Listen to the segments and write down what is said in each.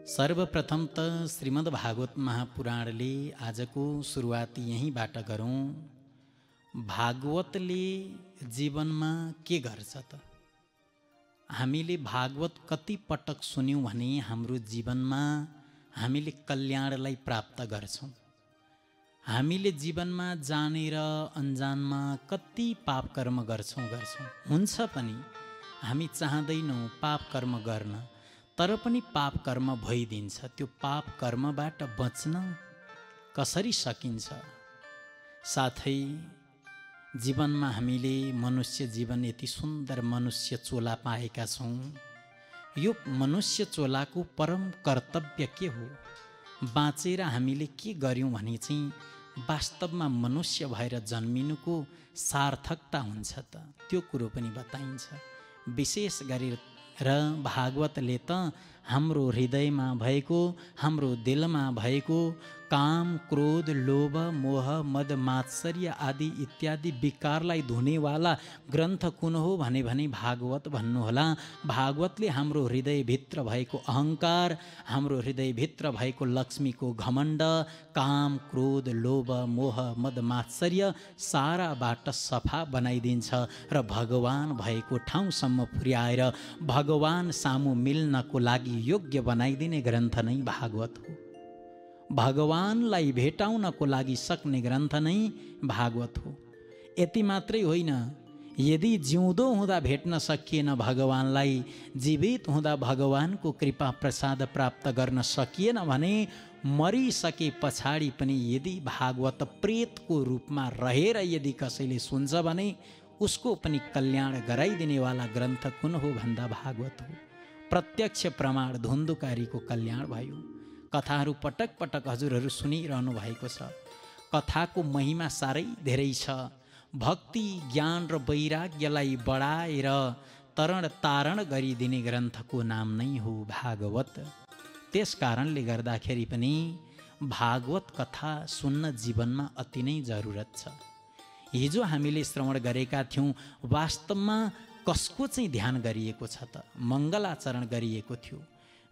सर्वप्रथम त श्रीमद् भागवत महापुराणले आजको सुरुवात यहीँबाट गरौँ। भागवतले जीवनमा के गर्छ त? हामीले भागवत कति पटक सुन्यौँ भने हाम्रो जीवनमा हामीले कल्याणलाई प्राप्त गर्छौँ। हामीले जीवनमा जानेर अन्जानमा कति पाप कर्म गर्छौँ हुन्छ पनि हामी चाहदैनौँ पाप कर्म गर्न, तर पनि पाप कर्म भइदिन्छ। त्यो पाप कर्मबाट बच्न कसरी सकिन्छ? साथै जीवनमा हामीले मनुष्य जीवन यति सुन्दर मनुष्य चोला पाएका छौँ। यो मनुष्य चोलाको परम कर्तव्य के हो? बाँचेर हामीले के गर्यौँ भने चाहिँ वास्तवमा मनुष्य भएर जन्मिनुको सार्थकता हुन्छ त, त्यो कुरो पनि बताइन्छ। विशेष गरेर भागवतले त हाम्रो हृदयमा भएको, हाम्रो दिलमा भएको काम, क्रोध, लोभ, मोह, मद, मात्सर्य आदि इत्यादि विकारलाई धुनेवाला ग्रन्थ कुन हो भने भागवत भन्नुहोला। भागवतले हाम्रो हृदयभित्र भएको अहङ्कार, हाम्रो हृदयभित्र भएको लक्ष्मीको घमण्ड, काम, क्रोध, लोभ, मोह, मद, मात्सर्य साराबाट सफा बनाइदिन्छ र भगवान भएको ठाउँसम्म पुर्याएर भगवान सामु मिल्नको लागि योग्य बनाइदिने ग्रन्थ नै भागवत हो। भगवानलाई भेटाउनको लागि सक्ने ग्रन्थ नै भागवत हो। यति मात्रै होइन, यदि जिउँदो हुँदा भेट्न सकिएन भगवानलाई, जीवित हुँदा भगवानको कृपा प्रसाद प्राप्त गर्न सकिएन भने मरिसके पछाडि पनि यदि भागवत प्रेतको रूपमा रहेर यदि कसैले सुन्छ भने उसको पनि कल्याण गराइदिनेवाला ग्रन्थ कुन हो भन्दा भागवत हो। प्रत्यक्ष प्रमाण धुन्धुकारीको कल्याण भयो। कथाहरू पटक पटक हजुरहरू सुनिरहनु भएको छ। कथाको महिमा साह्रै धेरै छ। भक्ति, ज्ञान र वैराग्यलाई बढाएर तरण तारण गरिदिने ग्रन्थको नाम नै हो भागवत। त्यस कारणले गर्दाखेरि पनि भागवत कथा सुन्न जीवनमा अति नै जरुरत छ। हिजो हामीले श्रवण गरेका थियौँ, वास्तवमा कसको चाहिँ ध्यान गरिएको छ त? मङ्गलाचरण गरिएको थियो।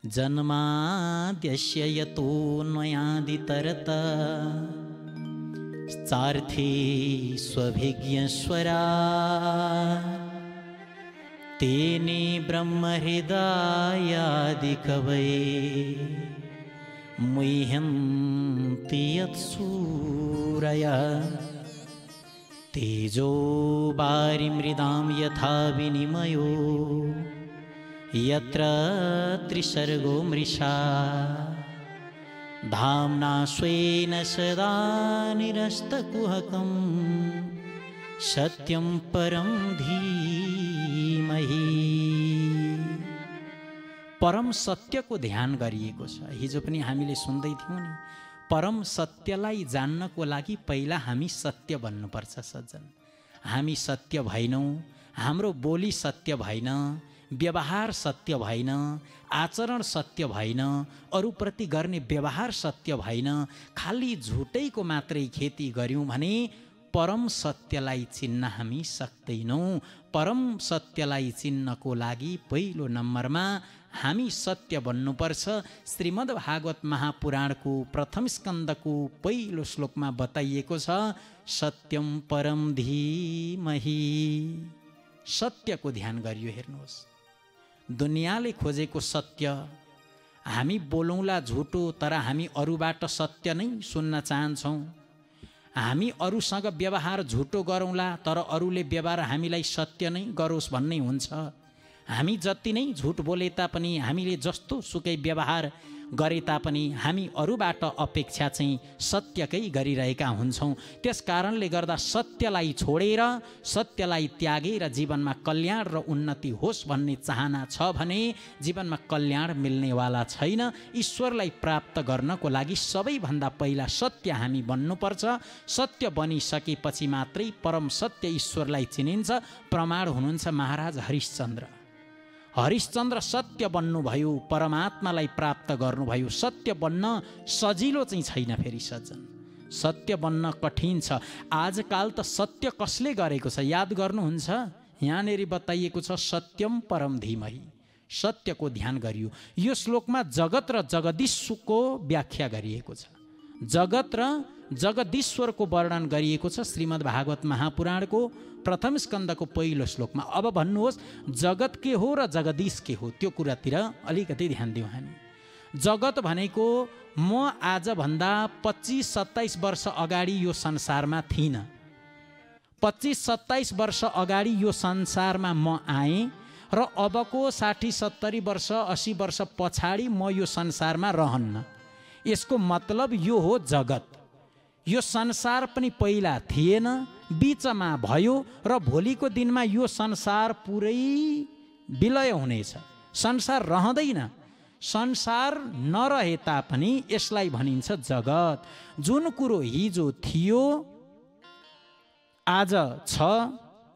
जन्माद्यस्य यतोऽन्वयादितरत चार्थे स्वभिज्ञस्वरा तेने ब्रह्महृदायादिकवये मुह्यन्ति यत्सूरयः तेजो वारिमृदां यथा विनिमयो यत्र त्रिसर्गो मृषा धाम्ना स्वेन सदा निरस्तकुहकं सत्यं परं धीमहि। परम सत्यको ध्यान गरिएको छ। हिजो पनि हामीले सुन्दै थियौँ नि, परम सत्यलाई जान्नको लागि पहिला हामी सत्य बन्नुपर्छ सज्जन। हामी सत्य भएनौँ, हाम्रो बोली सत्य भएन, व्यवहार सत्य भएन, आचरण सत्य भएन, अरूप्रति गर्ने व्यवहार सत्य भएन, खाली झुटैको मात्रै खेती गर्यौँ भने परम सत्यलाई चिन्न हामी सक्दैनौँ। परम सत्यलाई चिन्नको लागि पहिलो नम्बरमा हामी सत्य बन्नुपर्छ। श्रीमद् भागवत महापुराणको प्रथम स्कन्धको पहिलो श्लोकमा बताइएको छ, सत्यम परम धीमहि। सत्यको ध्यान गरियो। हेर्नुहोस्, दुनियाँले खोजेको सत्य, हामी बोलौँला झुटो तर हामी अरूबाट सत्य नै सुन्न चाहन्छौँ। हामी अरूसँग व्यवहार झुटो गरौँला तर अरूले व्यवहार हामीलाई सत्य नै गरोस् भन्ने हुन्छ। हामी जति नै झुट बोले तापनि, हामीले जस्तो सुकै व्यवहार गरे तापनि हामी अरूबाट अपेक्षा चाहिँ सत्यकै गरिरहेका हुन्छौँ। त्यस कारणले गर्दा सत्यलाई छोडेर, सत्यलाई त्यागेर जीवनमा कल्याण र उन्नति होस् भन्ने चाहना छ भने जीवनमा कल्याण मिल्नेवाला छैन। ईश्वरलाई प्राप्त गर्नको लागि सबैभन्दा पहिला सत्य हामी बन्नुपर्छ। सत्य बनिसकेपछि मात्रै परम सत्य ईश्वरलाई चिनिन्छ। प्रमाण हुनुहुन्छ महाराज हरिश्चन्द्र। हरिश्चन्द्र सत्य बन्नुभयो, परमात्मालाई प्राप्त गर्नुभयो। सत्य बन्न सजिलो चाहिँ छैन फेरि सज्जन, सत्य बन्न कठिन छ। आजकाल त सत्य कसले गरेको छ याद गर्नुहुन्छ? यहाँनिर बताइएको छ, सत्यम परम धीमहि। सत्यको ध्यान गरियो। यो श्लोकमा जगत र जगदीश्वरको व्याख्या गरिएको छ। जगत र जगदीश्वरको वर्णन गरिएको छ श्रीमद् भागवत महापुराणको प्रथम स्कन्धको पहिलो श्लोकमा। अब भन्नुहोस् जगत के हो र जगदीश के हो, त्यो कुरातिर अलिकति ध्यान दिउँ हामी। जगत भनेको म आजभन्दा 25-27 वर्ष अगाडि यो संसारमा थिइनँ। 25-27 वर्ष अगाडि यो संसारमा म आएँ र अबको 60-70 वर्ष 80 वर्ष पछाडि म यो संसारमा रहन्न। यसको मतलब यो हो जगत। यो संसार पनि पहिला थिएन, बीचमा भयो र भोलिको दिनमा यो संसार पुरै विलय हुनेछ। संसार रहँदैन। संसार नरहे तापनि यसलाई भनिन्छ जगत। जुन कुरो हिजो थियो, आज छ,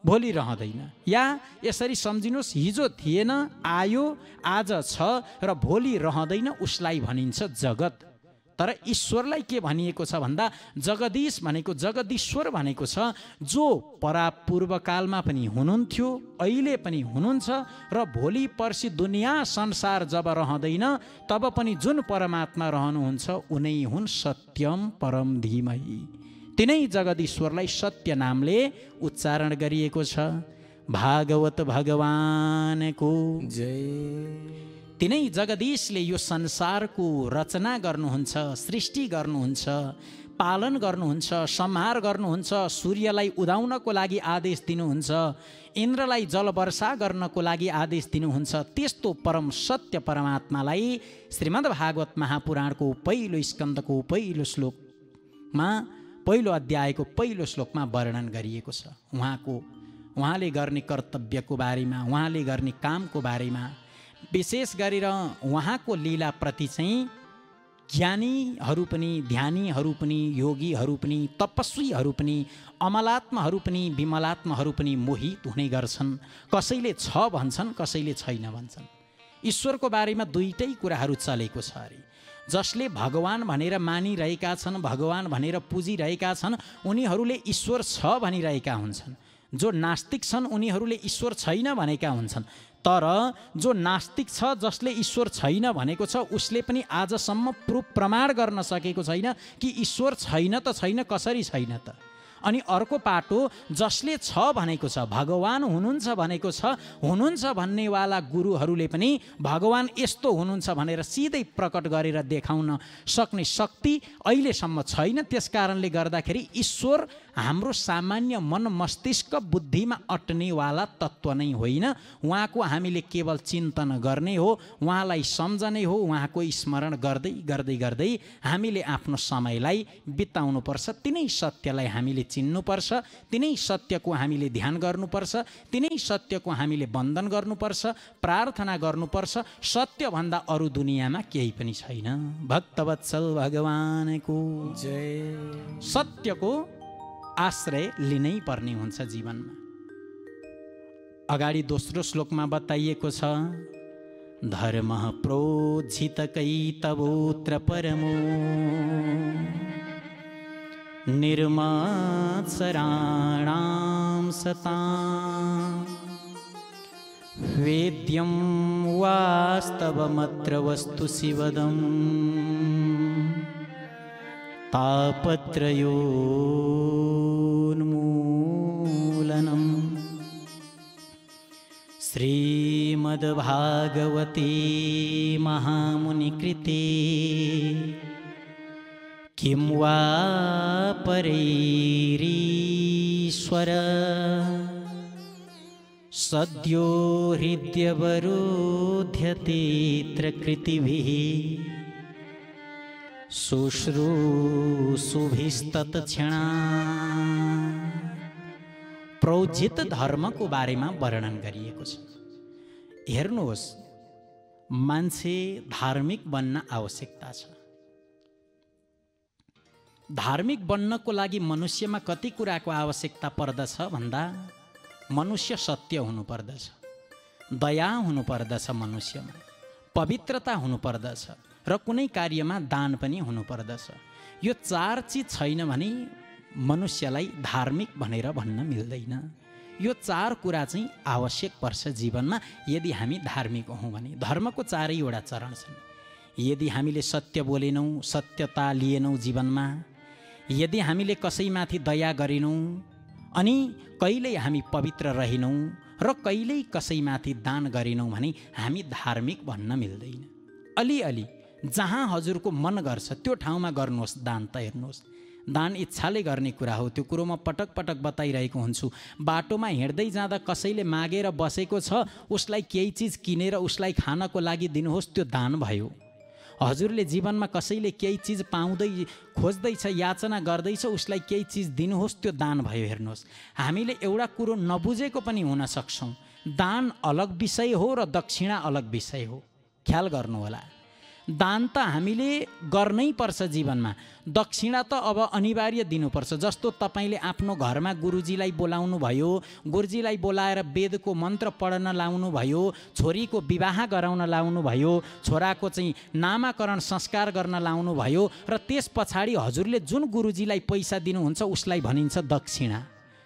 भोलि रहँदैन। या यसरी सम्झिनुहोस्, हिजो थिएन, आयो, आज छ र भोलि रहँदैन, उसलाई भनिन्छ जगत। तर ईश्वरलाई के भनिएको छ भन्दा जगदीश भनेको, जगदीश्वर भनेको छ जो पूर्वकालमा पनि हुनुहुन्थ्यो, अहिले पनि हुनुहुन्छ र भोलि पर्सि दुनियाँ संसार जब रहँदैन तब पनि जुन परमात्मा रहनुहुन्छ उनै हुन् सत्यम परम धीमहि। तिनै जगदीश्वरलाई सत्य नामले उच्चारण गरिएको छ। भागवत भगवानको जय। तिनै जगदीशले यो संसारको रचना गर्नुहुन्छ, सृष्टि गर्नुहुन्छ, पालन गर्नुहुन्छ, संहार गर्नुहुन्छ, सूर्यलाई उदाउनको लागि आदेश दिनुहुन्छ, इन्द्रलाई जलवर्षा गर्नको लागि आदेश दिनुहुन्छ। त्यस्तो परम सत्य परमात्मालाई श्रीमद् भागवत महापुराणको पहिलो स्कन्धको पहिलो श्लोकमा, पहिलो अध्यायको पहिलो श्लोकमा वर्णन गरिएको छ। उहाँले गर्ने कर्तव्यको बारेमा, उहाँले गर्ने कामको बारेमा, विशेष गरेर उहाँको लीलाप्रति चाहिँ ज्ञानीहरू पनि, ध्यानीहरू पनि, योगीहरू पनि, तपस्वीहरू पनि, अमलात्माहरू पनि, विमलात्माहरू पनि मोहित हुने गर्छन्। कसैले छ भन्छन्, कसैले छैन भन्छन्। ईश्वरको बारेमा दुईटै कुराहरू चलेको छ अरे। जसले भगवान भनेर मानिरहेका छन्, भगवान भनेर पुजिरहेका छन्, उनीहरूले ईश्वर छ भनिरहेका हुन्छन्। जो नास्तिक छन् उनीहरूले ईश्वर छैन भनेका हुन्छन्। तर जो नास्तिक छ, जसले ईश्वर छैन भनेको छ, उसले पनि आजसम्म प्रमाण गर्न सकेको छैन कि ईश्वर छैन त छैन, कसरी छैन त। अनि अर्को पाटो, जसले छ भनेको छ, भगवान हुनुहुन्छ भनेको छ, हुनुहुन्छ भन्नेवाला गुरुहरूले पनि भगवान यस्तो हुनुहुन्छ भनेर सिधै प्रकट गरेर देखाउन सक्ने शक्ति अहिलेसम्म छैन। त्यसकारणले गर्दाखेरि ईश्वर हाम्रो सामान्य मन मस्तिष्क बुद्धिमा अट्नेवाला तत्त्व नै होइन। उहाँको हामीले केवल चिन्तन गर्ने हो, उहाँलाई सम्झने हो। उहाँको स्मरण गर्दै गर्दै गर्दै हामीले आफ्नो समयलाई बिताउनुपर्छ। तिनै सत्यलाई हामीले चिन्नुपर्छ, तिनै सत्यको हामीले ध्यान गर्नुपर्छ, तिनै सत्यको हामीले वन्दन गर्नुपर्छ, प्रार्थना गर्नुपर्छ। सत्यभन्दा अरू दुनियाँमा केही पनि छैन। भक्तवत्सल भगवानको जय। सत्यको आश्रय लिनै पर्ने हुन्छ जीवनमा। अगाडि दोस्रो श्लोकमा बताइएको छ, धर्म प्रोज्झित कैतवोत्र परमो निर्मात्सराणां सतां वेद्यं वास्तवमत्र वस्तु शिवदम् तापत्रयोन्मूलनम्। श्रीमद्भागवते महामुनिकृते किं वा परैरीश्वर सद्यो हृद्यवरोध्यतेऽत्र कृतिभिः शुश्रूषुभिस्तत्क्षणा। प्रोज्झित धर्मको बारेमा वर्णन गरिएको छ। हेर्नुहोस्, मान्छे धार्मिक बन्न आवश्यकता छ। धार्मिक बन्नको लागि मनुष्यमा कति कुराको आवश्यकता पर्दछ भन्दा, मनुष्य सत्य हुनुपर्दछ, दया हुनुपर्दछ, मनुष्यमा पवित्रता हुनुपर्दछ र कुनै कार्यमा दान पनि हुनुपर्दछ। यो चार चिज छैन भने मनुष्यलाई धार्मिक भनेर भन्न मिल्दैन। यो 4 कुरा चाहिँ आवश्यक पर्छ जीवनमा यदि हामी धार्मिक हौँ भने। धर्मको 4वटा चरण छन्। यदि हामीले सत्य बोलेनौँ, सत्यता लिएनौँ जीवनमा, यदि हामीले कसैमाथि दया गरेनौँ, अनि कहिल्यै हामी पवित्र रहेनौँ र कहिल्यै कसैमाथि दान गरेनौँ भने हामी धार्मिक भन्न मिल्दैन। अलिअलि जहाँ हजुरको मन गर्छ त्यो ठाउँमा गर्नुहोस् दान। त हेर्नुहोस्, दान इच्छाले गर्ने कुरा हो। त्यो कुरो म पटक पटक बताइरहेको हुन्छु। बाटोमा हिँड्दै जाँदा कसैले मागेर बसेको छ, उसलाई केही चिज किनेर उसलाई खानको लागि दिनुहोस्, त्यो दान भयो। हजुरले जीवनमा कसैले केही चिज पाउँदै खोज्दैछ, याचना गर्दैछ, उसलाई केही चिज दिनुहोस्, त्यो दान भयो। हेर्नुहोस्, हामीले एउटा कुरो नबुझेको पनि हुन सक्छौँ। दान अलग विषय हो र दक्षिणा अलग विषय हो। ख्याल गर्नुहोला। दान त हामीले गर्नै पर्छ जीवनमा, दक्षिणा त अब अनिवार्य दिनुपर्छ। जस्तो तपाईँले आफ्नो घरमा गुरुजीलाई बोलाउनु भयो, गुरुजीलाई बोलाएर वेदको मन्त्र पढ्न लाउनु भयो, छोरीको विवाह गराउन लाउनु भयो, छोराको चाहिँ नामाकरण संस्कार गर्न लाउनु भयो, र त्यस पछाडि हजुरले जुन गुरुजीलाई पैसा दिनुहुन्छ उसलाई भनिन्छ दक्षिणा।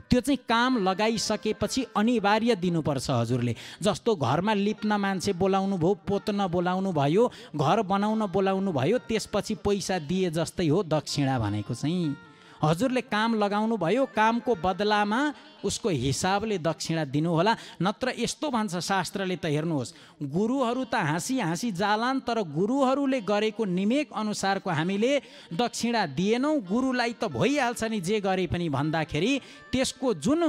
त्यो चाहिँ काम लगाइसकेपछि अनिवार्य दिनुपर्छ हजुरले। जस्तो घरमा लिप्न मान्छे बोलाउनु भयो, पोत्न बोलाउनु भयो, घर बनाउन बोलाउनु भयो, त्यसपछि पैसा दिए जस्तै हो दक्षिणा भनेको चाहिँ। हजुरले काम लगाउनु भयो, कामको बदलामा उसको हिसाबले दक्षिणा दिनुहोला। नत्र यस्तो भन्छ शास्त्रले, त हेर्नुहोस्, गुरुहरू त हाँसी हाँसी जालान्, तर गुरुहरूले गरेको निमेक अनुसारको हामीले दक्षिणा दिएनौँ। गुरुलाई त भइहाल्छ नि जे गरे पनि भन्दाखेरि त्यसको जुन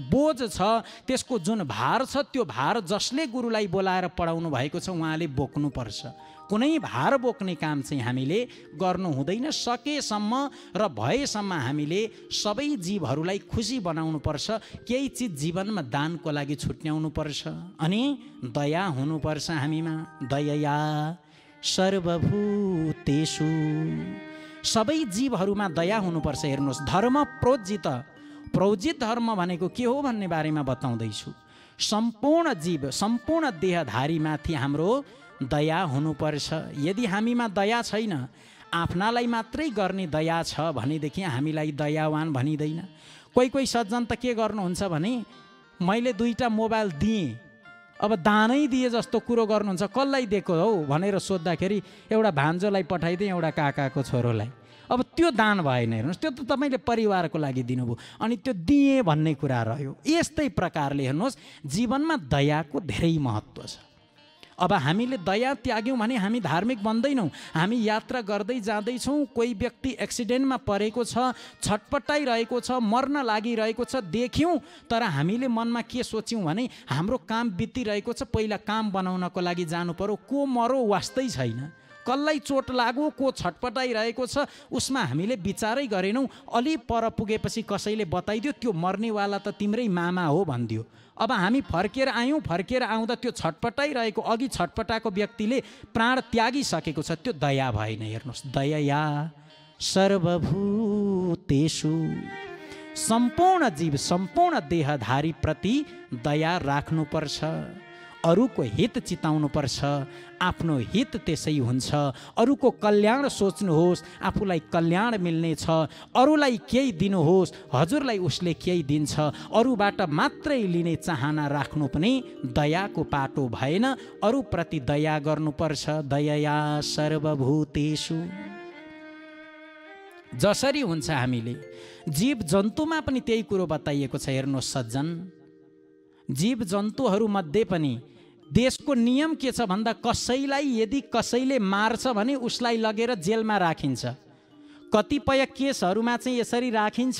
बोझ छ, त्यसको जुन भार छ, त्यो भार जसले गुरुलाई बोलाएर पढाउनु भएको छ उहाँले बोक्नुपर्छ। कुनै भार बोक्ने काम चाहिँ हामीले गर्नु हुँदैन। सकेसम्म र भएसम्म हामीले सबै जीवहरूलाई खुसी बनाउनु पर्छ। केही चिज जीवनमा दानको लागि छुट्याउनु पर्छ। अनि दया हुनुपर्छ हामीमा। दयया सर्वभूतेषु, सबै जीवहरूमा दया हुनुपर्छ। हेर्नुहोस्, धर्म प्रोज्जित, प्रोज्जित धर्म भनेको के हो भन्ने बारेमा बताउँदैछु। सम्पूर्ण जीव, सम्पूर्ण देहधारीमाथि हाम्रो दया हुनुपर्छ। यदि हामीमा दया छैन, आफ्नालाई मात्रै गर्ने दया छ भनेदेखि हामीलाई दयावान भनिँदैन। कोही कोही सज्जन त के गर्नुहुन्छ भने, मैले 2टा मोबाइल दिएँ, अब दानै दिए जस्तो कुरो गर्नुहुन्छ। कसलाई दिएको हौ भनेर सोद्धाखेरि एउटा भान्जोलाई पठाइदिएँ, एउटा काकाको छोरोलाई। अब त्यो दान भएन। हेर्नुहोस्, त्यो त तपाईँले परिवारको लागि दिनुभयो, अनि त्यो दिएँ भन्ने कुरा रह्यो। यस्तै प्रकारले हेर्नुहोस्, जीवनमा दयाको धेरै महत्त्व छ। अब हामीले दया त्याग्यौँ भने हामी धार्मिक बन्दैनौँ। हामी यात्रा गर्दै जाँदैछौँ, कोही व्यक्ति एक्सिडेन्टमा परेको छ, छटपटाइरहेको छ, मर्न लागिरहेको छ, देख्यौँ, तर हामीले मनमा के सोच्यौँ भने हाम्रो काम बितिरहेको छ, पहिला काम बनाउनको लागि जानु पर्यो। को मरो वास्तै छैन, कसलाई चोट लाग्यो, को छटपटाइरहेको छ, उसमा हामीले विचारै गरेनौँ। अलि पर पुगेपछि कसैले बताइदियो त्यो मर्नेवाला त तिम्रै मामा हो भनिदियो। अब हामी फर्केर आयौँ, फर्केर आउँदा त्यो छटपटाइरहेको, अघि छटपटाएको व्यक्तिले प्राण त्यागिसकेको छ। त्यो दया भएन। हेर्नुहोस्, दयया सर्वभूतेषु, सम्पूर्ण जीव, सम्पूर्ण देहधारी प्रति दया राख्नुपर्छ। अरूको हित चिताउनुपर्छ, आफ्नो हित त्यसै हुन्छ। अरूको कल्याण सोच्नुहोस्, आफूलाई कल्याण मिल्नेछ। अरूलाई केही दिनुहोस्, हजुरलाई उसले केही दिन्छ। अरूबाट मात्रै लिने चाहना राख्नु पनि दयाको पाटो भएन। अरूप्रति दया गर्नुपर्छ। दयया सर्वभूतेषु, जसरी हुन्छ हामीले जीव जन्तुमा पनि त्यही कुरो बताइएको छ। हेर्नुहोस् सज्जन, जीव जन्तुहरूमध्ये पनि देशको नियम के छ भन्दा, कसैलाई यदि कसैले मार्छ भने उसलाई लगेर जेलमा राखिन्छ। कतिपय केसहरूमा चाहिँ यसरी राखिन्छ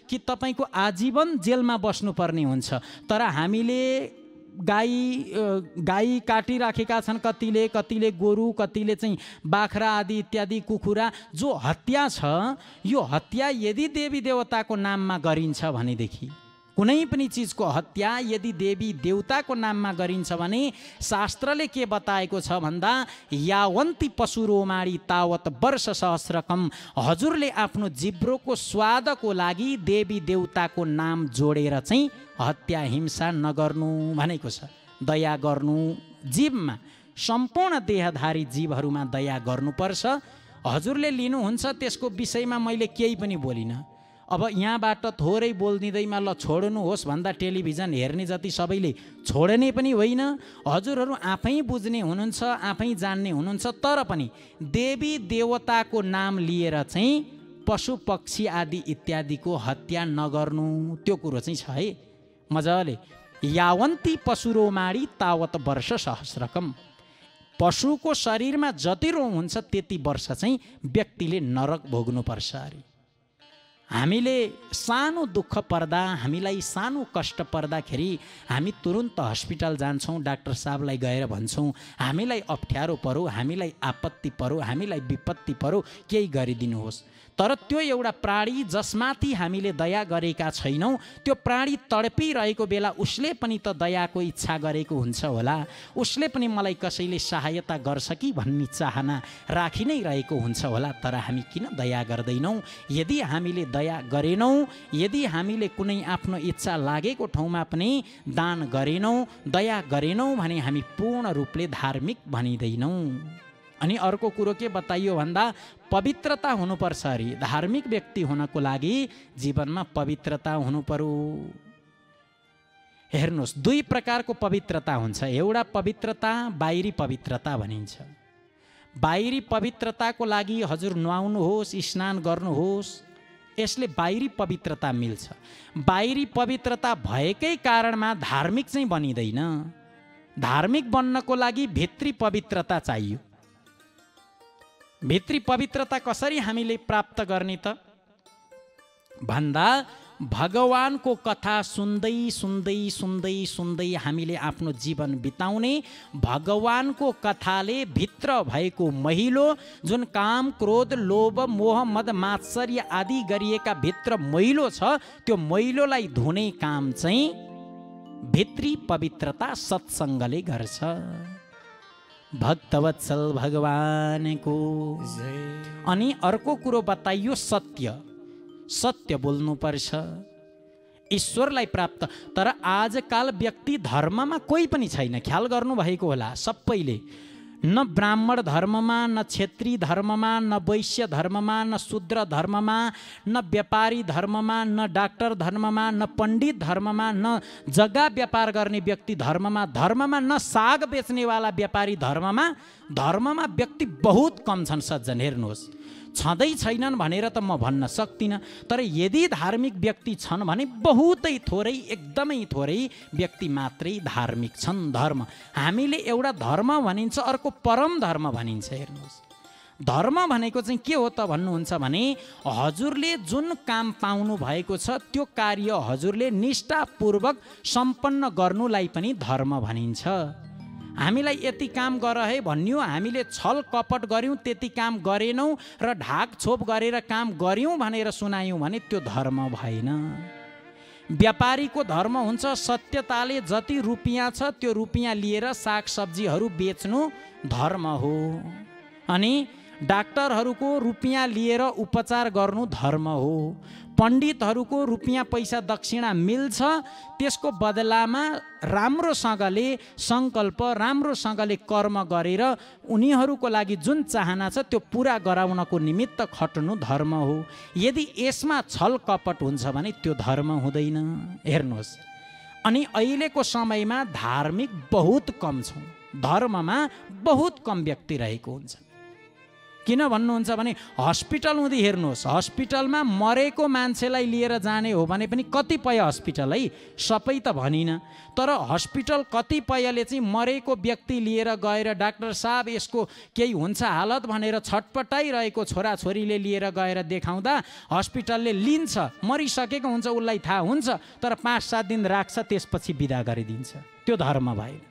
कि तपाईँको आजीवन जेलमा बस्नुपर्ने हुन्छ। तर हामीले गाई काटिराखेका छन्, कतिले गोरु, कतिले चाहिँ बाख्रा आदि इत्यादि कुखुरा। जो हत्या छ, यो हत्या यदि देवी देवताको नाममा गरिन्छ भनेदेखि, कुनै पनि चिजको हत्या यदि देवी देवताको नाममा गरिन्छ भने शास्त्रले के बताएको छ भन्दा, यावन्ती पशुरोमाणी तावत वर्ष सहस्रकम। हजुरले आफ्नो जिब्रोको स्वादको लागि देवी देवताको नाम जोडेर चाहिँ हत्या हिंसा नगर्नु भनेको छ। दया गर्नु, जीवमा, सम्पूर्ण देहधारी जीवहरूमा दया गर्नुपर्छ। हजुरले लिनुहुन्छ त्यसको विषयमा मैले केही पनि बोलिनँ। अब यहाँबाट थोरै बोलिदिँदैमा ल छोड्नुहोस् भन्दा टेलिभिजन हेर्ने जति सबैले छोड्ने पनि होइन। हजुरहरू आफै बुझ्ने हुनुहुन्छ, आफै जान्ने हुनुहुन्छ, तर पनि देवी देवताको नाम लिएर चाहिँ पशु पक्षी आदि इत्यादिको हत्या नगर्नु, त्यो कुरो चाहिँ छ है मजाले। यावन्ती पशुरोमाणी तावत वर्ष सहस्रकम, पशुको शरीरमा जति रोम हुन्छ त्यति वर्ष चाहिँ व्यक्तिले नरक भोग्नुपर्छ अरे। हामीले सानो दुःख पर्दा, हामीलाई सानो कष्ट पर्दाखेरि हामी तुरुन्त हस्पिटल जान्छौँ, डाक्टर साहबलाई गएर भन्छौँ हामीलाई अप्ठ्यारो पर्यो, हामीलाई आपत्ति पर्यो, हामीलाई विपत्ति पर्यो, केही गरिदिनुहोस्। तर त्यो एउटा प्राणी जसमाथि हामीले दया गरेका छैनौँ, त्यो प्राणी तडपिरहेको बेला उसले पनि त दयाको इच्छा गरेको हुन्छ होला, उसले पनि मलाई कसैले सहायता गर्छ कि भन्ने चाहना राखि नै रहेको हुन्छ होला। तर हामी किन दया गर्दैनौँ? यदि हामीले दया गरेनौँ, यदि हामीले कुनै आफ्नो इच्छा लागेको ठाउँमा पनि दान गरेनौँ, दया गरेनौँ भने हामी पूर्ण रूपले धार्मिक भनिँदैनौँ। अनि अर्को कुरो के बताइयो भन्दा पवित्रता हुनुपर्छ अरे। धार्मिक व्यक्ति हुनको लागि जीवनमा पवित्रता हुनु पर्यो। हेर्नुहोस्, दुई प्रकारको पवित्रता हुन्छ। एउटा पवित्रता बाहिरी पवित्रता भनिन्छ। बाहिरी पवित्रताको लागि हजुर नुहाउनुहोस्, स्नान गर्नुहोस्, यसले बाहिरी पवित्रता मिल्छ। बाहिरी पवित्रता भएकै कारणमा धार्मिक चाहिँ बनिँदैन। धार्मिक बन्नको लागि भित्री पवित्रता चाहियो। भित्री पवित्रता कसरी हामीले प्राप्त गर्ने त भन्दा भगवानको कथा सुन्दै सुन्दै सुन्दै सुन्दै हामीले आफ्नो जीवन बिताउने, भगवानको कथाले भित्र भएको मैलो जुन काम क्रोध लोभ मोह मद मात्सर्य आदि गरिएका भित्र मैलो छ, त्यो मैलोलाई धुने काम चाहिँ भित्री पवित्रता सत्सङ्गले गर्छ। भक्तवत्सल भगवानको। अनि अर्को कुरो बताइयो सत्य। सत्य बोल्नुपर्छ, ईश्वरलाई प्राप्त। तर आजकाल व्यक्ति धर्ममा कोही पनि छैन, ख्याल गर्नुभएको होला सबैले। न ब्राह्मण धर्ममा, न क्षेत्री धर्ममा, न वैश्य धर्ममा, न शूद्र धर्ममा, न व्यापारी धर्ममा, न डाक्टर धर्ममा, न पण्डित धर्ममा, न जग्गा व्यापार गर्ने व्यक्ति धर्ममा, धर्ममा न साग बेच्नेवाला व्यापारी धर्ममा। धर्ममा व्यक्ति बहुत कम छन् सज्जन। हेर्नुहोस्, छँदै छैनन् भनेर त म भन्न सक्दिनँ, तर यदि धार्मिक व्यक्ति छन् भने बहुतै थोरै, एकदमै थोरै व्यक्ति मात्रै धार्मिक छन्। धर्म हामीले एउटा धर्म भनिन्छ, अर्को परम धर्म भनिन्छ। हेर्नुहोस्, धर्म भनेको चाहिँ के हो त भन्नुहुन्छ भने हजुरले जुन काम पाउनु भएको छ त्यो कार्य हजुरले निष्ठापूर्वक सम्पन्न गर्नुलाई पनि धर्म भनिन्छ। हामीलाई यति काम गर है भन्यो, हामीले छल कपट गऱ्यौँ, त्यति काम गरेनौँ र ढाक छोप गरेर काम गऱ्यौँ भनेर सुनायौँ भने त्यो धर्म भएन। व्यापारीको धर्म हुन्छ सत्यताले जति रुपियाँ छ त्यो रुपियाँ लिएर साग सब्जीहरू बेच्नु धर्म हो। अनि डाक्टरहरूको रुपियाँ लिएर उपचार गर्नु धर्म हो। पण्डितहरूको रुपियाँ पैसा दक्षिणा मिल्छ, त्यसको बदलामा राम्रोसँगले सङ्कल्प, राम्रोसँगले कर्म गरेर उनीहरूको लागि जुन चाहना छ त्यो पुरा गराउनको निमित्त खट्नु धर्म हो। यदि यसमा छल कपट हुन्छ भने त्यो धर्म हुँदैन। हेर्नुहोस्, अनि अहिलेको समयमा धार्मिक बहुत कम छौँ, धर्ममा बहुत कम व्यक्ति रहेको हुन्छ। किन भन्नुहुन्छ भने हस्पिटल हुँदै हेर्नुहोस्, हस्पिटलमा मरेको मान्छेलाई लिएर जाने हो भने पनि कतिपय हस्पिटल है, सबै त भनिन, तर हस्पिटल कतिपयले चाहिँ मरेको व्यक्ति लिएर गएर डाक्टर साहब यसको केही हुन्छ हालत भनेर छटपटाइरहेको छोराछोरीले लिएर गएर देखाउँदा हस्पिटलले लिन्छ, मरिसकेको हुन्छ उसलाई थाहा हुन्छ, तर 5-7 दिन राख्छ, त्यसपछि बिदा गरिदिन्छ। त्यो धर्म भएन,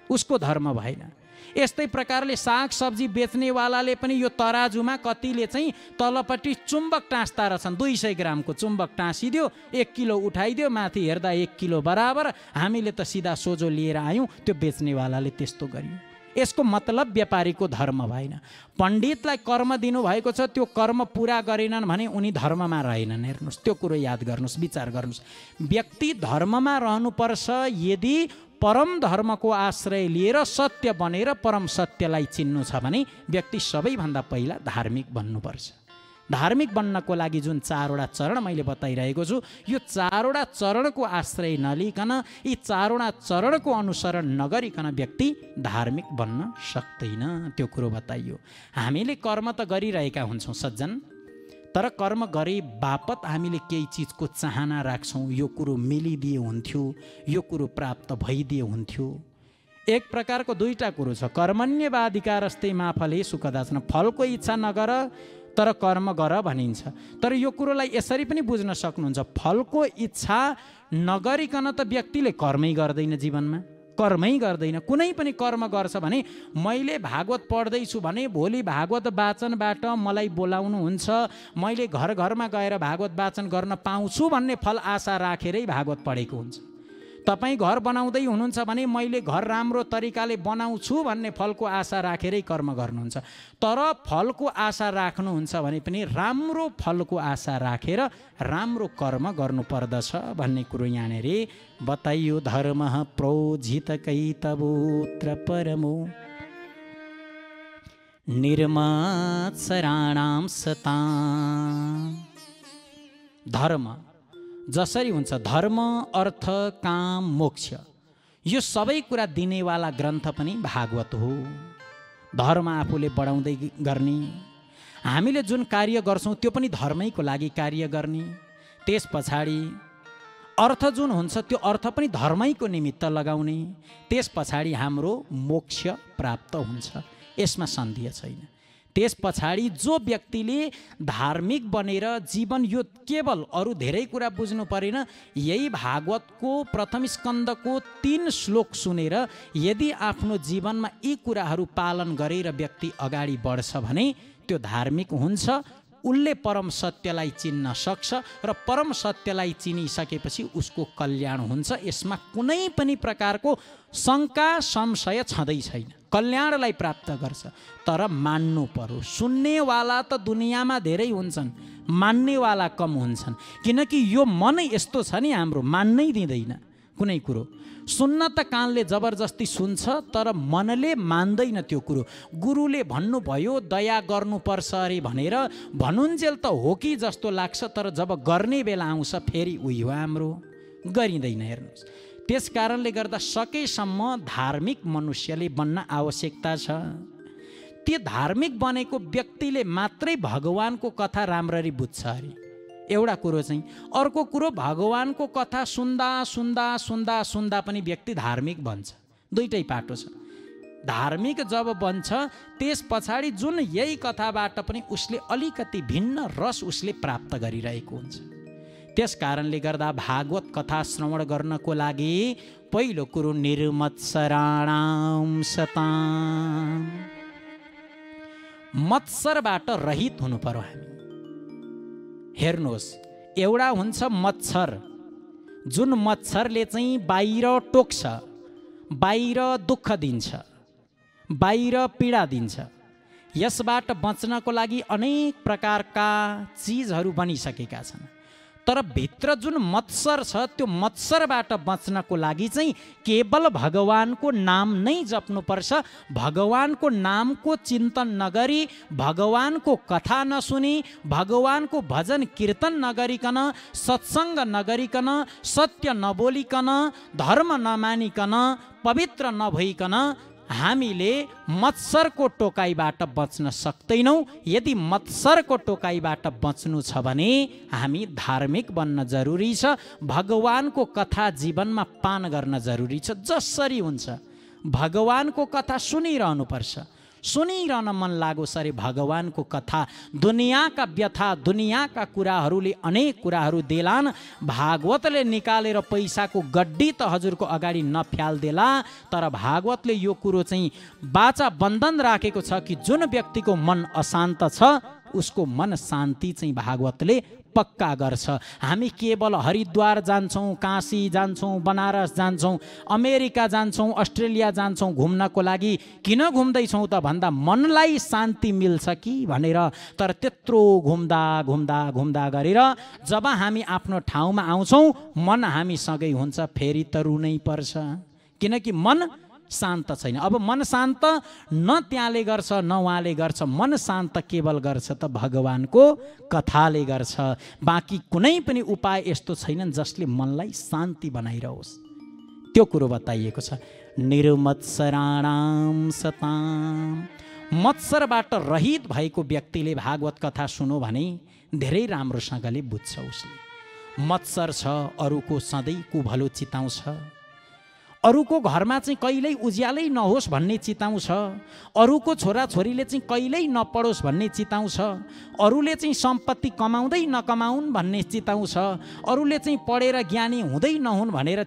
उसको धर्म भएन। यस्तै प्रकारले साग सब्जी बेच्नेवालाले पनि यो तराजुमा कतिले चाहिँ तलपट्टि चुम्बक टाँस्दा रहेछन्, 200 ग्रामको चुम्बक टाँसिदियो, 1 किलो उठाइदियो, माथि हेर्दा 1 किलो बराबर, हामीले त सिधा सोझो लिएर आयौँ, त्यो बेच्नेवालाले त्यस्तो गरियो। यसको मतलब व्यापारीको धर्म भएन। पण्डितलाई कर्म दिनुभएको छ, त्यो कर्म पुरा गरेनन् भने उनी धर्ममा रहेनन्। हेर्नुहोस्, त्यो कुरो याद गर्नुहोस्, विचार गर्नुहोस्। व्यक्ति धर्ममा रहनुपर्छ। यदि परम धर्मको आश्रय लिएर सत्य बनेर परम सत्यलाई चिन्नु छ भने व्यक्ति सबैभन्दा पहिला धार्मिक बन्नुपर्छ। धार्मिक बन्नको लागि जुन 4वटा चरण मैले बताइरहेको छु, यो 4वटा चरणको आश्रय नलिकन, यी 4वटा चरणको अनुसरण नगरिकन व्यक्ति धार्मिक बन्न सक्दैन। त्यो कुरो बताइयो। हामीले कर्म त गरिरहेका हुन्छौँ सज्जन, तर कर्म गरे बापत हामीले केही चिजको चाहना राख्छौँ, यो कुरो मिलिदिए हुन्थ्यो, यो कुरो प्राप्त भइदिए हुन्थ्यो। एक प्रकारको दुईटा कुरो छ, कर्मण्यवाधिकारस्ते मा फले सुखदाचन, फलको इच्छा नगर तर कर्म गर भनिन्छ। तर यो कुरोलाई यसरी पनि बुझ्न सक्नुहुन्छ, फलको इच्छा नगरिकन त व्यक्तिले कर्मै गर्दैन, जीवनमा कर्मै गर्दैन। कुनै पनि कर्म गर्छ भने मैले भागवत पढ्दैछु भने भोलि भागवत वाचनबाट मलाई बोलाउनुहुन्छ, मैले घर घरमा गएर भागवत वाचन गर्न पाउँछु भन्ने फल आशा राखेरै भागवत पढेको हुन्छ। तपाईँ घर बनाउँदै हुनुहुन्छ भने मैले घर राम्रो तरिकाले बनाउँछु भन्ने फलको आशा राखेरै कर्म गर्नुहुन्छ। तर फलको आशा राख्नुहुन्छ भने पनि राम्रो फलको आशा राखेर राम्रो कर्म गर्नुपर्दछ भन्ने कुरो यहाँनिर बताइयो। धर्म प्रोजित कैतवोत्र परमो निर्मत्सराणां सतां। धर्म जसरी हुन्छ, धर्म अर्थ काम मोक्ष, यो सबै कुरा दिनेवाला ग्रन्थ पनि भागवत हो। धर्म आफूले बढाउँदै गर्ने, हामीले जुन कार्य गर्छौँ त्यो पनि धर्मैको लागि कार्य गर्ने, त्यस पछाडि अर्थ जुन हुन्छ त्यो अर्थ पनि धर्मैको निमित्त लगाउने, त्यस पछाडि हाम्रो मोक्ष प्राप्त हुन्छ, यसमा सन्देह छैन। त्यस पछाडि जो व्यक्तिले धार्मिक बनेर जीवन, यो केवल अरू धेरै कुरा बुझ्नु परेन, यही भागवतको प्रथम स्कन्धको 3 श्लोक सुनेर यदि आफ्नो जीवनमा यी कुराहरू पालन गरेर व्यक्ति अगाडि बढ्छ भने त्यो धार्मिक हुन्छ। उसले परम सत्यलाई चिन्न सक्छ र परम सत्यलाई चिनिसकेपछि उसको कल्याण हुन्छ। यसमा कुनै पनि प्रकारको शङ्का संशय छँदै छैन। कल्याणलाई प्राप्त गर्छ, तर मान्नु पर्यो। सुन्नेवाला त दुनियाँमा धेरै हुन्छन्, मान्नेवाला कम हुन्छन्। किनकि यो मन यस्तो छ नि, हाम्रो मान्नै दिँदैन कुनै कुरो। सुन्न त कानले जबरजस्ती सुन्छ, तर मनले मान्दैन त्यो कुरो। गुरुले भन्नुभयो दया गर्नुपर्छ अरे भनेर भनुन्जेल त हो कि जस्तो लाग्छ, तर जब गर्ने बेला आउँछ फेरि उही हो, हाम्रो गरिँदैन। हेर्नुहोस्, त्यस कारणले गर्दा सकेसम्म धार्मिक मनुष्यले बन्न आवश्यकता छ। त्यो धार्मिक बनेको व्यक्तिले मात्रै भगवानको कथा राम्ररी बुझ्छ अरे, एउटा कुरो चाहिँ। अर्को कुरो, भगवानको कथा सुन्दा सुन्दा सुन्दा सुन्दा पनि व्यक्ति धार्मिक बन्छ। दुईटै पाटो छ। धार्मिक जब बन्छ त्यस पछाडि जुन यही कथाबाट पनि उसले अलिकति भिन्न रस उसले प्राप्त गरिरहेको हुन्छ। त्यस कारणले गर्दा भागवत कथा श्रवण गर्नको लागि पहिलो कुरो निर्मत्सराणां सतां, मत्सरबाट रहित हुनु पर्यो हामी। हेर्नुहोस्, एउटा हुन्छ मच्छर, जुन मच्छरले चाहिँ बाहिर टोक्छ, बाहिर दुःख दिन्छ, बाहिर पीडा दिन्छ। यसबाट बच्नको लागि अनेक प्रकारका चिजहरू बनिसकेका छन्। तर भित्र जुन मत्सर छ, त्यो मत्सरबाट बच्नको लागि चाहिँ केवल भगवानको नाम नै जप्नुपर्छ। भगवानको नामको चिन्तन नगरी, भगवानको कथा नसुनी, भगवानको भजन कीर्तन नगरिकन, सत्सङ्ग नगरिकन, सत्य नबोलिकन, धर्म नमानिकन, पवित्र नभइकन हामीले मत्सरको टोकाइबाट बच्न सक्दैनौँ। यदि मत्सरको टोकाइबाट बच्नु छ भने हामी धार्मिक बन्न जरुरी छ। भगवानको कथा जीवनमा पान गर्न जरुरी छ। जसरी हुन्छ भगवानको कथा सुनिरहनुपर्छ, सुनिरहन मन लागोस् अरे भगवानको कथा। दुनियाँका व्यथा, दुनियाँका कुराहरूले अनेक कुराहरू देलान्। भागवतले निकालेर पैसाको गड्डी त हजुरको अगाडि नफ्याल्देला, तर भागवतले यो कुरो चाहिँ बाचा बन्धन राखेको छ कि जुन व्यक्तिको मन अशान्त छ उसको मन शान्ति चाहिँ भागवतले पक्का गर्छ। हामी केवल हरिद्वार जान्छौँ, काशी जान्छौँ, बनारस जान्छौँ, अमेरिका जान्छौँ, अस्ट्रेलिया जान्छौँ घुम्नको लागि। किन घुम्दैछौँ त भन्दा मनलाई शान्ति मिल्छ कि भनेर। तर त्यत्रो घुम्दा घुम्दा घुम्दा गरेर जब हामी आफ्नो ठाउँमा आउँछौँ मन हामीसँगै हुन्छ, फेरि त रुनै पर्छ। किनकि मन शान्त छैन। अब मन शान्त न त्यहाँले गर्छ न उहाँले गर्छ, मन शान्त केवल गर्छ त भगवानको कथाले गर्छ। बाँकी कुनै पनि उपाय यस्तो छैनन् जसले मनलाई शान्ति बनाइरहोस्। त्यो कुरो बताइएको छ। निर्मत्सराणाम सताम, मत्सरबाट रहित भएको व्यक्तिले भागवत कथा सुनो भने धेरै राम्रोसँगले बुझ्छ। उसले मत्सर छ, अरूको सधैँको भलो चिताउँछ, अरूको घरमा चाहिँ कहिल्यै उज्यालै नहोस् भन्ने चिताउँछ, अरूको छोराछोरीले चाहिँ कहिल्यै नपढोस् भन्ने चिताउँछ, अरूले चाहिँ सम्पत्ति कमाउँदै नकमाउन् भन्ने चिताउँछ, अरूले चाहिँ पढेर ज्ञानी हुँदै नहुन् भनेर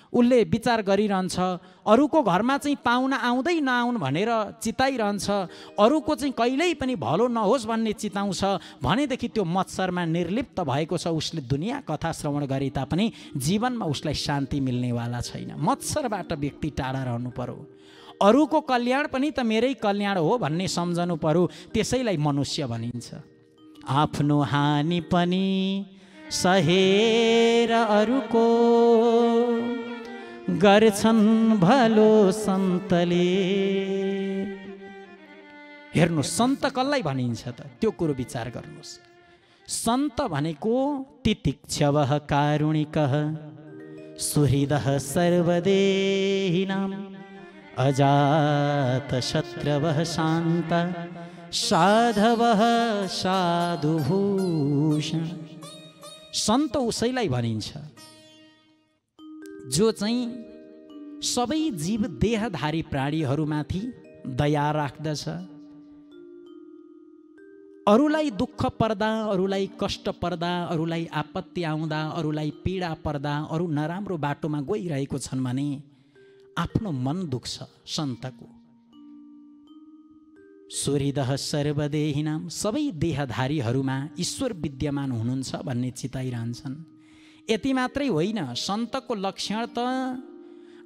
उसले विचार गरिरहन्छ, अरूको घरमा चाहिँ पाहुना आउँदै नआउन् भनेर चिताइरहन्छ, अरूको चाहिँ कहिल्यै पनि भलो नहोस् भन्ने चिताउँछ। भनेदेखि त्यो मत्सरमा निर्लिप्त भएको छ। उसले दुनियाँ कथा श्रवण गरे तापनि जीवनमा उसलाई शान्ति मिल्नेवाला छैन। मत्सरबाट व्यक्ति टाढा रहनु पर्यो। अरूको कल्याण पनि त मेरै कल्याण हो भन्ने सम्झनु पर्यो। त्यसैलाई मनुष्य भनिन्छ। आफ्नो हानि पनि सहेर अरूको गर्छन् भलो सन्तले। हेर्नुहोस्, सन्त कसलाई भनिन्छ त? त्यो कुरो विचार गर्नुहोस्। सन्त भनेको तितिक्षवः कारुणिकः सुहृदः सर्वदेहिनां अजातशत्रवः शान्त साधवः साधुभूषण। सन्त उसैलाई भनिन्छ जो चाहिँ सबै जीव देहधारी प्राणीहरूमाथि दया राख्दछ, अरूलाई दुःख पर्दा, अरूलाई कष्ट पर्दा, अरूलाई आपत्ति आउँदा, अरूलाई पीडा पर्दा, अरू नराम्रो बाटोमा गइरहेको छन् भने आफ्नो मन दुख्छ सन्तको। सुहृदः सर्वदेहिनां, सबै देहधारीहरूमा ईश्वर विद्यमान हुनुहुन्छ भन्ने चिताइरहन्छन्। यति मात्रै होइन, सन्तको लक्षण त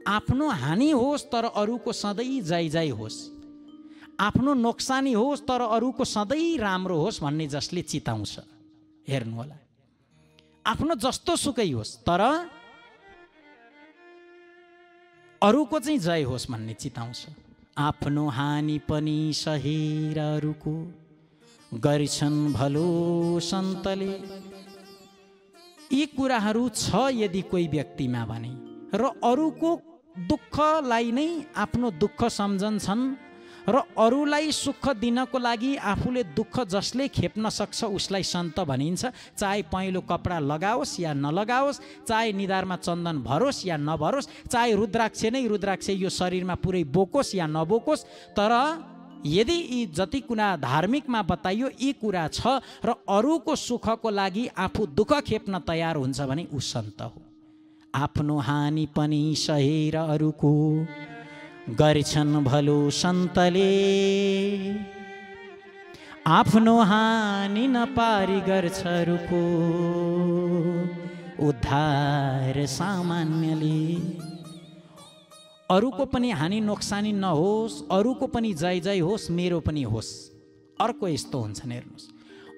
आफ्नो हानि होस् तर अरूको सधैँ जय होस्, आफ्नो नोक्सानी होस् तर अरूको सधैँ राम्रो होस् भन्ने जसले चिताउँछ। हेर्नु होला, आफ्नो जस्तो सुकै होस् तर अरूको चाहिँ जय होस् भन्ने चिताउँछ। आफ्नो हानि पनि सहेर अरूको गर्छन् भलो सन्तले। यी कुराहरू छ यदि कोही व्यक्तिमा भने, र अरूको दुःखलाई नै आफ्नो दुःख सम्झन्छन्, र अरूलाई सुख दिनको लागि आफूले दुःख जसले खेप्न सक्छ उसलाई सन्त भनिन्छ। चाहे पहेँलो कपडा लगाओस् या नलगाओस्, चाहे निधारमा चन्दन भरोस् या नभरोस्, चाहे रुद्राक्ष नै रुद्राक्ष यो शरीरमा पुरै बोकोस् या नबोकोस्, तर यदि यी जति कुरा धार्मिकमा बताइयो यी कुरा छ र अरूको सुखको लागि आफू दुःख खेप्न तयार हुन्छ भने ऊ सन्त हो। आफ्नो हानि पनि सहेर अरूको गर्छन् भलो सन्तले। आफ्नो हानि नपारी गर्छ अरूको उद्धार सामान्यले। अरूको पनि हानि नोक्सानी नहोस्, अरूको पनि जय होस्, मेरो पनि होस्। अर्को यस्तो हुन्छ, हेर्नुहोस्,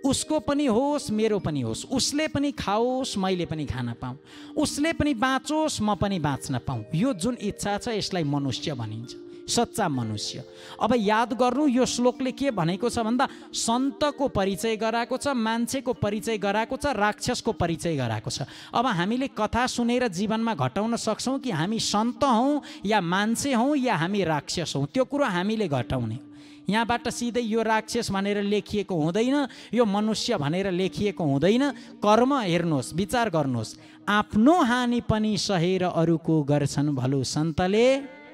उसको पनि होस् मेरो पनि होस्, उसले पनि खाओस् मैले पनि खान पाऊँ, उसले पनि बाँचोस् म पनि बाँच्न पाऊँ। यो जुन इच्छा छ यसलाई मनुष्य भनिन्छ, सच्चा मनुष्य। अब याद गर्नु, यो श्लोकले के भनेको छ भन्दा सन्तको परिचय गराएको छ, मान्छेको परिचय गराएको छ, राक्षसको परिचय गराएको छ। अब हामीले कथा सुनेर जीवनमा घटाउन सक्छौँ कि हामी सन्त हौँ या मान्छे हौँ या हामी राक्षस हौँ, त्यो कुरो हामीले घटाउने। यहाँबाट सिधै यो राक्षस भनेर लेखिएको हुँदैन, यो मनुष्य भनेर लेखिएको हुँदैन। कर्म हेर्नुहोस्, विचार गर्नुहोस्। आफ्नो हानि पनि सहेर अरूको गर्छन् भलो सन्तले।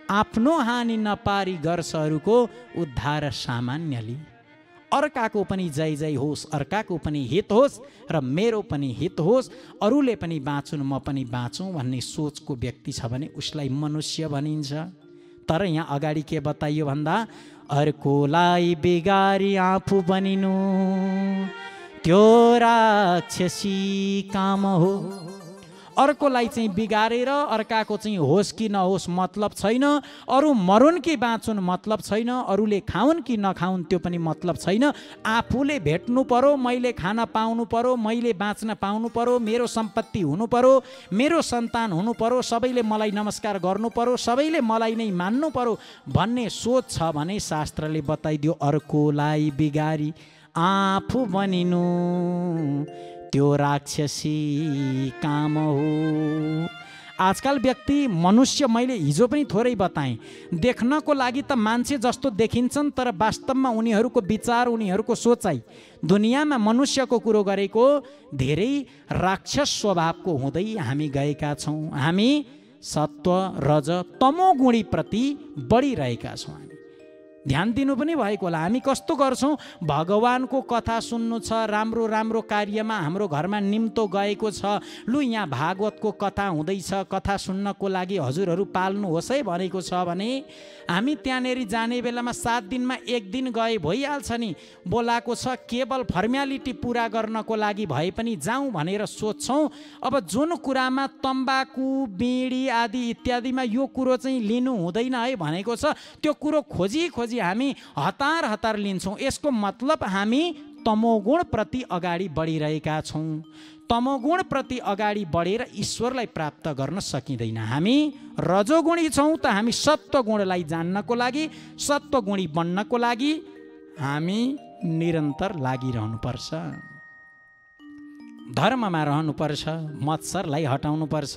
आफ्नो हानि नपारी गर्छ अरूको उद्धार सामान्यले। अर्काको पनि जय होस्, अर्काको पनि हित होस् र मेरो पनि हित होस्, अरूले पनि बाँचुन् म पनि बाँचौँ भन्ने सोचको व्यक्ति छ भने उसलाई मनुष्य भनिन्छ। तर यहाँ अगाडि के बताइयो भन्दा अर्कोलाई बिगारी आफू बनिनु त्यो राक्षसी काम हो। अर्कोलाई चाहिँ बिगारेर अर्काको चाहिँ होस् कि नहोस् मतलब छैन, अरू मरुन् कि बाँचुन् मतलब छैन, अरूले खाउन् कि नखाउन् त्यो पनि मतलब छैन। आफूले भेट्नु पर्यो, मैले खान पाउनु पर्यो, मैले बाँच्न पाउनु पर्यो, मेरो सम्पत्ति हुनु पर्यो, मेरो सन्तान हुनु पर्यो, सबैले मलाई नमस्कार गर्नु पर्यो, सबैले मलाई नै मान्नु पर्यो भन्ने सोच छ भने शास्त्रले बताइदियो अर्कोलाई बिगारी आफू बनिनु त्यो राक्षसी काम हो। आजकल व्यक्ति मनुष्य, मैले हिजो पनि थोरै बताएँ, देख्नको लागि त मान्छे जस्तो देखिन्छन् तर वास्तवमा उनीहरूको विचार, उनीहरूको सोचाइ, दुनियाँमा मनुष्यको कुरो गरेको धेरै राक्षस स्वभावको हुँदै हामी गएका छौँ। हामी सत्व रज तमोगुणीप्रति बढिरहेका छौँ। हामी ध्यान दिनु पनि भएको होला। हामी कस्तो गर्छौँ, भगवानको कथा सुन्नु छ, राम्रो राम्रो कार्यमा हाम्रो घरमा निम्तो गएको छ, लु यहाँ भागवतको कथा हुँदैछ, कथा सुन्नको लागि हजुरहरू पाल्नुहोस् है भनेको छ भने हामी त्यहाँनेरि जाने बेलामा 7 दिनमा 1 दिन गए भइहाल्छ नि, बोलाएको छ केवल फर्म्यालिटी पुरा गर्नको लागि भए पनि जाउँ भनेर सोच्छौँ। अब जुन कुरामा तम्बाकु बिडी आदि इत्यादिमा यो कुरो चाहिँ लिनु हुँदैन है भनेको छ, त्यो कुरो खोजी हामी हतार लिन्छौँ। यसको मतलब हामी तमोगुण प्रति अगाडि बढिरहेका छौँ। तमोगुण प्रति अगाडि बढेर ईश्वरलाई प्राप्त गर्न सकिँदैन। हामी रजोगुणी छौँ त हामी सत्वगुणलाई जान्नको लागि, सत्वगुणी बन्नको लागि हामी निरन्तर लागिरहनुपर्छ, धर्ममा रहनुपर्छ, मत्सरलाई हटाउनुपर्छ।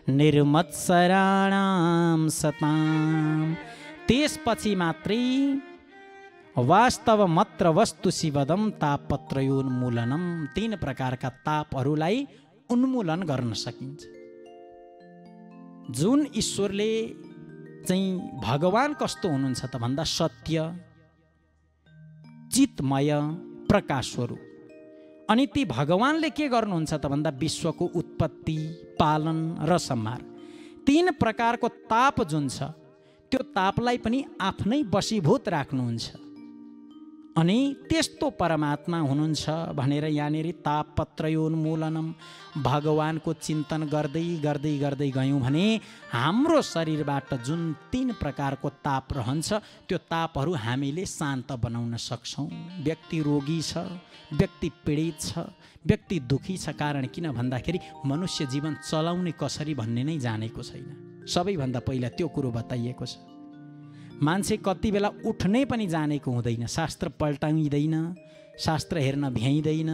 निर्मत्सराणाम सताम, त्यसपछि मात्रै वास्तव मात्र वस्तु शिवदम तापत्रयोन्मूलनम, 3 प्रकारका तापहरूलाई उन्मूलन गर्न सकिन्छ। जुन ईश्वरले चाहिँ भगवान कस्तो हुनुहुन्छ त भन्दा सत्य, चितमय, प्रकाश स्वरूप। अनि ती भगवानले के गर्नुहुन्छ त भन्दा विश्वको उत्पत्ति, पालन र संहार। 3 प्रकारको ताप जुन छ त्यो तापलाई पनि आफ्नै वशीभूत राख्नुहुन्छ। अनि त्यस्तो परमात्मा हुनुहुन्छ भनेर यहाँनिर तापत्रयोन्मूलनम, भगवानको चिन्तन गर्दै गर्दै गर्दै गयौँ भने हाम्रो शरीरबाट जुन 3 प्रकारको ताप रहन्छ त्यो तापहरू हामीले शान्त बनाउन सक्छौँ। व्यक्ति रोगी छ, व्यक्ति पीडित छ, व्यक्ति दुखी छ, कारण किन भन्दाखेरि मनुष्य जीवन चलाउने कसरी भन्ने नै जानेको छैन। सबैभन्दा पहिला त्यो कुरो बताइएको छ। मान्छे कति बेला उठ्नै पनि जानेको हुँदैन, शास्त्र पल्टाइँदैन, शास्त्र हेर्न भ्याइँदैन,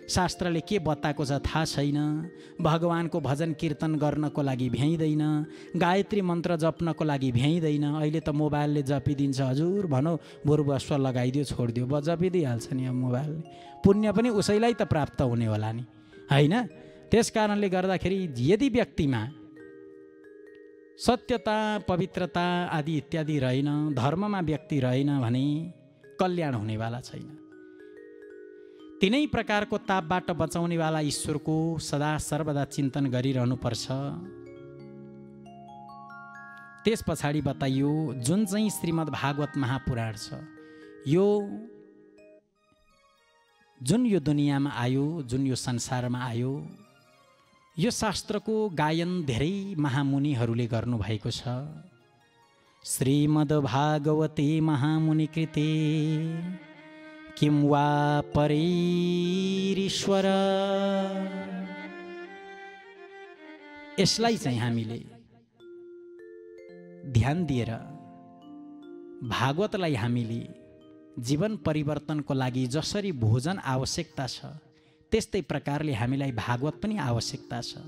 शास्त्रले के बताएको छ थाहा छैन, भगवानको भजन कीर्तन गर्नको लागि भ्याइँदैन, गायत्री मन्त्र जप्नको लागि भ्याइँदैन। अहिले त मोबाइलले जपिदिन्छ, हजुर भनौ बरु बस्व लगाइदियो छोडिदियो, जपिदिइहाल्छ नि अब मोबाइलले। पुण्य पनि उसैलाई त प्राप्त हुने होला नि, होइन? त्यस कारणले गर्दाखेरि यदि व्यक्तिमा सत्यता, पवित्रता आदि इत्यादि रहेन, धर्ममा व्यक्ति रहेन भने कल्याण हुनेवाला छैन। 3 प्रकारको तापबाट बचाउनेवाला ईश्वरको सदा सर्वदा चिन्तन गरिरहनुपर्छ। त्यस पछाडि बताइयो जुन चाहिँ श्रीमद् भागवत महापुराण छ, यो जुन यो दुनियाँमा आयो, जुन यो संसारमा आयो, यो शास्त्रको गायन धेरै महामुनिहरूले गर्नुभएको छ। श्रीमद् भागवते महामुनि कृते किं वा परैरीश्वर, यसलाई चाहिँ हामीले ध्यान दिएर भागवतलाई हामीले जीवन परिवर्तनको लागि जसरी भोजन आवश्यकता छ त्यस्तै प्रकारले हामीलाई भागवत पनि आवश्यकता छ।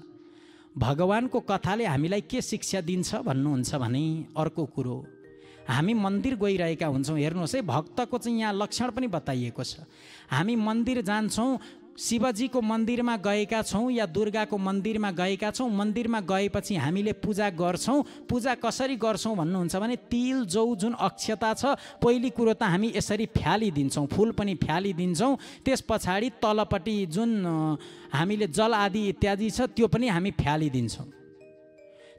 भगवानको कथाले हामीलाई के शिक्षा दिन्छ भन्नुहुन्छ भने अर्को कुरो, हामी मन्दिर गइरहेका हुन्छौँ। हेर्नुहोस् है, भक्तको चाहिँ यहाँ लक्षण पनि बताइएको छ। हामी मन्दिर जान्छौँ, शिवजीको मन्दिरमा गएका छौँ या दुर्गाको मन्दिरमा गएका छौँ, मन्दिरमा गएपछि हामीले पूजा गर्छौँ। पूजा कसरी गर्छौँ भन्नुहुन्छ भने तिल जौ जुन अक्षता छ पहिली कुरो त हामी यसरी फ्यालिदिन्छौँ, फुल पनि फ्यालिदिन्छौँ। त्यस पछाडि तलपट्टि जुन हामीले जल आदि इत्यादि छ त्यो पनि हामी फ्यालिदिन्छौँ।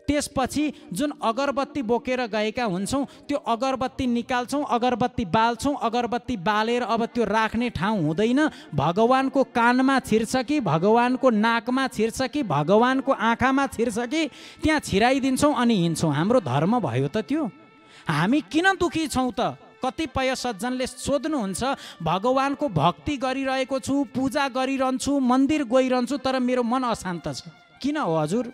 त्यसपछि जुन अगरबत्ती बोकेर गएका हुन्छौँ त्यो अगरबत्ती निकाल्छौँ, अगरबत्ती बाल्छौँ, अगरबत्ती बालेर अब त्यो राख्ने ठाउँ हुँदैन। भगवानको कानमा छिर्छ कि भगवानको नाकमा छिर्छ कि भगवानको आँखामा छिर्छ कि त्यहाँ छिराइदिन्छौँ अनि हिँड्छौँ। हाम्रो धर्म भयो त त्यो? हामी किन दुखी छौँ त? कतिपय सज्जनले सोध्नुहुन्छ, भगवानको भक्ति गरिरहेको छु, पूजा गरिरहन्छु, मन्दिर गइरहन्छु, तर मेरो मन अशान्त छ। किन हो हजुर?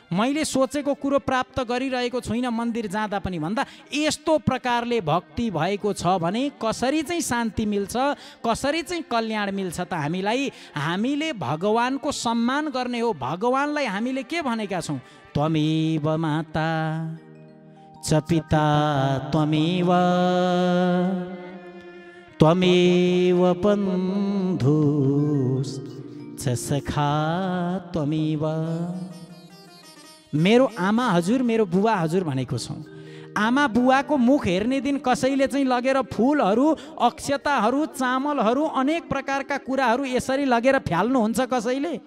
मैले सोचेको कुरो प्राप्त गरिरहेको छुइनँ मन्दिर जाँदा पनि भन्दा यस्तो प्रकारले भक्ति भएको छ भने कसरी चाहिँ शान्ति मिल्छ, कसरी चाहिँ कल्याण मिल्छ त हामीलाई? हामीले भगवानको सम्मान गर्ने हो। भगवानलाई हामीले के भनेका छौँ? त्वमेव माता च पिता त्वमेव त्वमेव बन्धुश्च सखा त्वमेव। मेरो आमा हजुर, मेरो बुवा हजुर भनेको छौँ। आमा बुवाको मुख हेर्ने दिन कसैले चाहिँ लगेर फुलहरू, अक्षताहरू, चामलहरू, अनेक प्रकारका कुराहरू यसरी लगेर फ्याल्नुहुन्छ? कसैले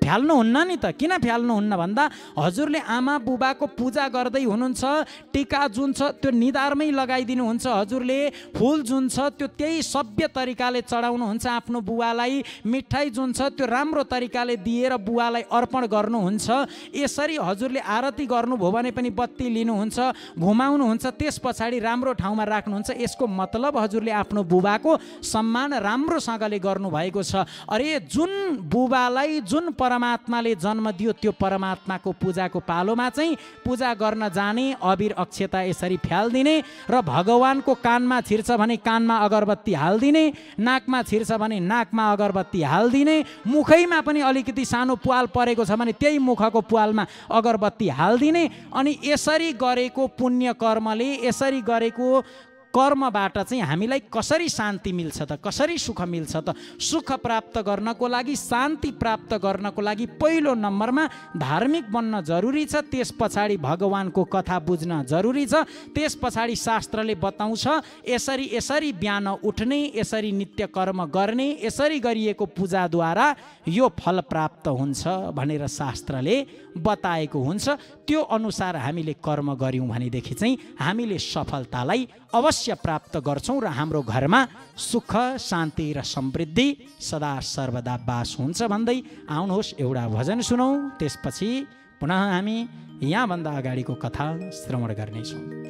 फ्याल्नुहुन्न नि त। किन फ्याल्नुहुन्न भन्दा हजुरले आमा बुबाको पूजा गर्दै हुनुहुन्छ, टिका जुन छ त्यो निधारमै लगाइदिनुहुन्छ, हजुरले फुल जुन छ त्यो त्यही सभ्य तरिकाले चढाउनुहुन्छ आफ्नो बुवालाई, मिठाई जुन छ त्यो राम्रो तरिकाले दिएर बुवालाई अर्पण गर्नुहुन्छ। यसरी हजुरले आरती गर्नुभयो भने पनि बत्ती लिनुहुन्छ, घुमाउनुहुन्छ, त्यस पछाडि राम्रो ठाउँमा राख्नुहुन्छ। यसको मतलब हजुरले आफ्नो बुबाको सम्मान राम्रोसँगले गर्नुभएको छ। अरे जुन बुबालाई जुन परमात्माले जन्म दियो त्यो परमात्माको पूजाको पालोमा चाहिँ पूजा गर्न जाने, अबिर अक्षता यसरी फ्याल्दिने र भगवानको कानमा छिर्छ भने कानमा अगरबत्ती हाल्दिने, नाकमा छिर्छ भने नाकमा अगरबत्ती हाल्दिने, मुखैमा पनि अलिकति सानो प्वाल परेको छ भने त्यही मुखको प्वालमा अगरबत्ती हाल्दिने। अनि यसरी गरेको पुण्य कर्मले, यसरी गरेको कर्मबाट चाहिँ हामीलाई कसरी शान्ति मिल्छ त? कसरी सुख मिल्छ त? सुख प्राप्त गर्नको लागि, शान्ति प्राप्त गर्नको लागि पहिलो नम्बरमा धार्मिक बन्न जरुरी छ। त्यस पछाडि भगवानको कथा बुझ्न जरुरी छ। त्यस पछाडि शास्त्रले बताउँछ यसरी यसरी बिहान उठ्ने, यसरी नित्य कर्म गर्ने, यसरी गरिएको पूजाद्वारा यो फल प्राप्त हुन्छ भनेर शास्त्रले बताएको हुन्छ। त्यो अनुसार हामीले कर्म गऱ्यौँ भनेदेखि चाहिँ हामीले सफलतालाई अवश्य प्राप्त गर्छौँ र हाम्रो घरमा सुख, शान्ति र समृद्धि सदा सर्वदा बास हुन्छ भन्दै आउनुहोस् एउटा भजन सुनौँ। त्यसपछि पुनः हामी यहाँभन्दा अगाडिको कथा श्रवण गर्नेछौँ।